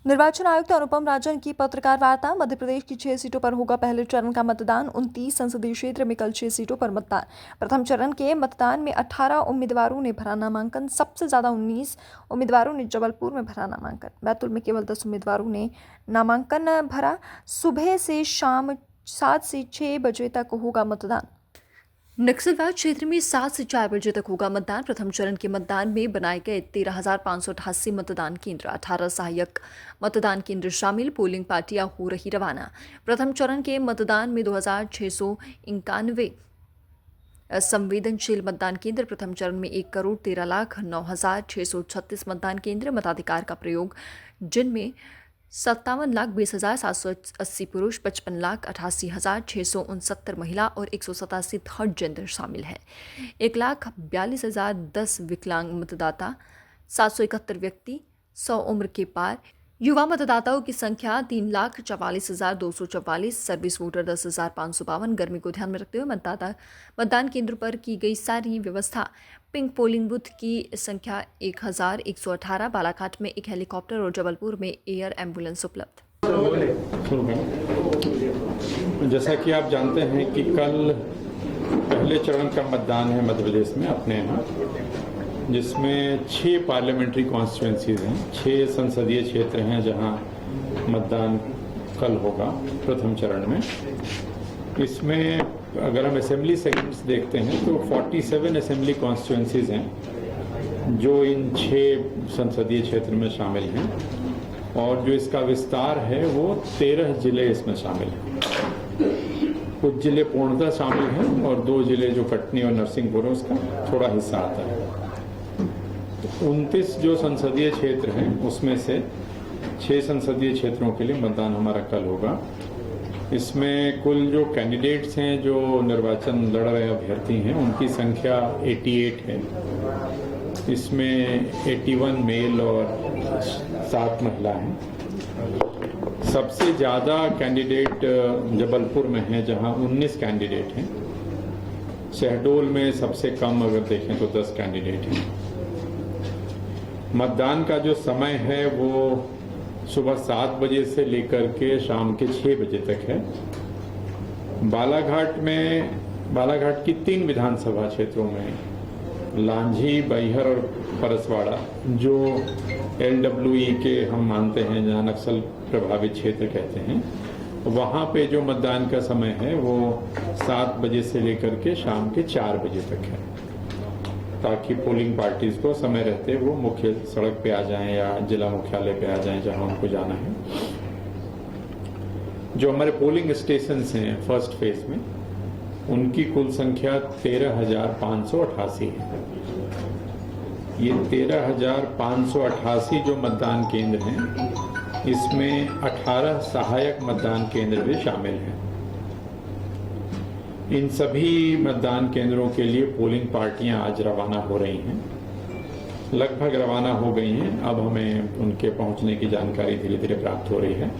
निर्वाचन आयुक्त अनुपम राजन की पत्रकार वार्ता। मध्य प्रदेश की 6 सीटों पर होगा पहले चरण का मतदान। 29 संसदीय क्षेत्र में कल 6 सीटों पर मतदान। प्रथम चरण के मतदान में 18 उम्मीदवारों ने भरा नामांकन। सबसे ज्यादा 19 उम्मीदवारों ने जबलपुर में भरा नामांकन। बैतूल में केवल 10 उम्मीदवारों ने नामांकन भरा। सुबह से शाम 7 से 6 बजे तक होगा मतदान। नक्सलवाद क्षेत्र में 7 से 4 बजे तक होगा मतदान। प्रथम चरण के मतदान में बनाए गए 13,588 मतदान केंद्र, 18 सहायक मतदान केंद्र शामिल। पोलिंग पार्टियां हो रही रवाना। प्रथम चरण के मतदान में 2,691 संवेदनशील मतदान केंद्र। प्रथम चरण में 1,13,09,636 मतदान केंद्र। मताधिकार का प्रयोग, जिनमें 57,20,780 पुरुष, 55,88,669 महिला और 187 थर्ड जेंडर शामिल है। 1,42,010 विकलांग मतदाता, 771 व्यक्ति 100 उम्र के पार। युवा मतदाताओं की संख्या 3,44,244। Service voter 10,552। गर्मी को ध्यान में रखते हुए मतदान केंद्र पर की गई सारी व्यवस्था। पिंक पोलिंग बूथ की संख्या 1,118। बालाघाट में एक हेलीकॉप्टर और जबलपुर में एयर एम्बुलेंस उपलब्ध। जैसा कि आप जानते हैं कि कल पहले चरण का मतदान है मध्य प्रदेश में अपने यहाँ, जिसमें 6 पार्लियामेंट्री कॉन्स्टिट्यूएंसीज हैं, 6 संसदीय क्षेत्र हैं जहां मतदान कल होगा प्रथम चरण में। इसमें अगर हम असेंबली सेगमेंट्स देखते हैं तो 47 असेंबली कॉन्स्टिट्यूएंसीज हैं जो इन 6 संसदीय क्षेत्र में शामिल हैं, और जो इसका विस्तार है वो 13 जिले इसमें शामिल हैं। कुछ जिले पूर्णतः शामिल हैं और 2 जिले जो कटनी और नरसिंहपुर है उसका थोड़ा हिस्सा आता है। 29 जो संसदीय क्षेत्र हैं उसमें से 6 संसदीय क्षेत्रों के लिए मतदान हमारा कल होगा। इसमें कुल जो कैंडिडेट्स हैं, जो निर्वाचन लड़ रहे अभ्यर्थी हैं, उनकी संख्या 88 है। इसमें 81 मेल और 7 महिला हैं। सबसे ज़्यादा कैंडिडेट जबलपुर में हैं जहां 19 कैंडिडेट हैं। शहडोल में सबसे कम अगर देखें तो 10 कैंडिडेट हैं। मतदान का जो समय है वो सुबह 7 बजे से लेकर के शाम के 6 बजे तक है। बालाघाट की 3 विधानसभा क्षेत्रों में, लांझी, बैहर और परसवाड़ा, जो LWE के हम मानते हैं जहाँ नक्सल प्रभावित क्षेत्र कहते हैं, वहाँ पे जो मतदान का समय है वो 7 बजे से लेकर के शाम के 4 बजे तक है, ताकि पोलिंग पार्टीज को समय रहते वो मुख्य सड़क पे आ जाएं या जिला मुख्यालय पे आ जाएं जहां उनको जाना है। जो हमारे पोलिंग स्टेशंस हैं फर्स्ट फेज में, उनकी कुल संख्या 13,588 है। ये 13,588 जो मतदान केंद्र हैं, इसमें 18 सहायक मतदान केंद्र भी शामिल हैं। इन सभी मतदान केंद्रों के लिए पोलिंग पार्टियां आज रवाना हो रही हैं, लगभग रवाना हो गई हैं। अब हमें उनके पहुंचने की जानकारी धीरे धीरे प्राप्त हो रही है।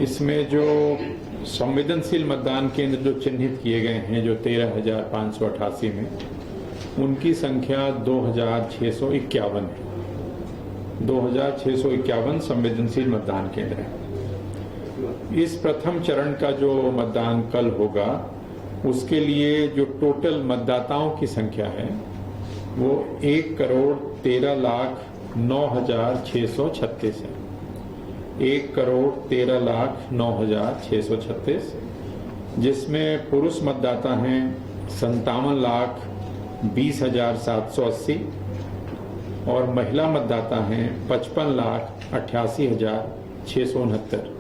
इसमें जो संवेदनशील मतदान केंद्र जो चिन्हित किए गए हैं, जो 13,588 में, उनकी संख्या 2,651 है। 2,651 संवेदनशील मतदान केंद्र है। इस प्रथम चरण का जो मतदान कल होगा, उसके लिए जो टोटल मतदाताओं की संख्या है वो 1,13,09,636 है। 1,13,09,636, जिसमें पुरुष मतदाता हैं 57,20,780 और महिला मतदाता हैं 55,88,669।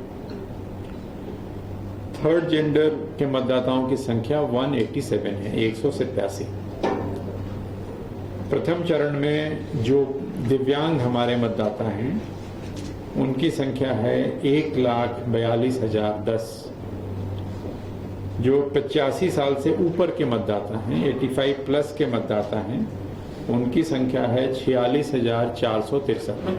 थर्ड जेंडर के मतदाताओं की संख्या 187 है, 187। प्रथम चरण में जो दिव्यांग हमारे मतदाता हैं उनकी संख्या है 1,42,010। जो 85 साल से ऊपर के मतदाता हैं, 85 प्लस के मतदाता हैं, उनकी संख्या है 46,463।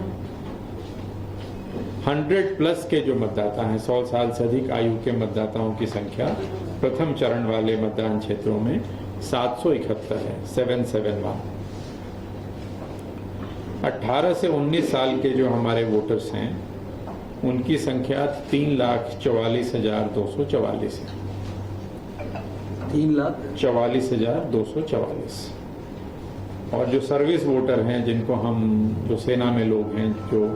100 प्लस के जो मतदाता हैं, 100 साल से अधिक आयु के मतदाताओं की संख्या प्रथम चरण वाले मतदान क्षेत्रों में 771 है, 771। 18 से 19 साल के जो हमारे वोटर्स हैं उनकी संख्या 3,44,244 है। 3,44,244। और जो सर्विस वोटर हैं जिनको हम जो सेना में लोग हैं जो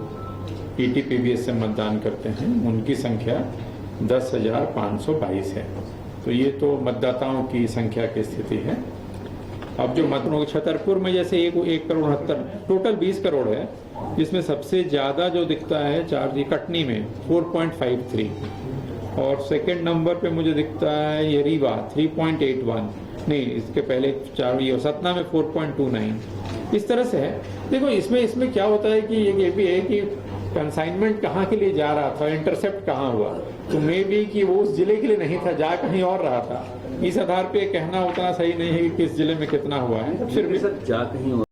PTPBS से मतदान करते हैं उनकी संख्या 10,522 है। तो ये तो मतदाताओं की संख्या की स्थिति है। अब जो मतदान छतरपुर में जैसे 1 करोड़ 69 टोटल 20 करोड़ है, जिसमें सबसे ज़्यादा जो दिखता है कटनी में 4.53 और सेकंड नंबर पे मुझे दिखता है ये रीवा 3.81, नहीं इसके पहले ये सतना में 4.29। इस तरह से है। देखो इसमें क्या होता है कि ये भी है कि कंसाइनमेंट कहाँ के लिए जा रहा था, इंटरसेप्ट कहाँ हुआ, तो मे बी कि वो उस जिले के लिए नहीं था, जा कहीं और रहा था। इस आधार पे कहना उतना सही नहीं है कि किस जिले में कितना हुआ है, फिर भी जा कहीं और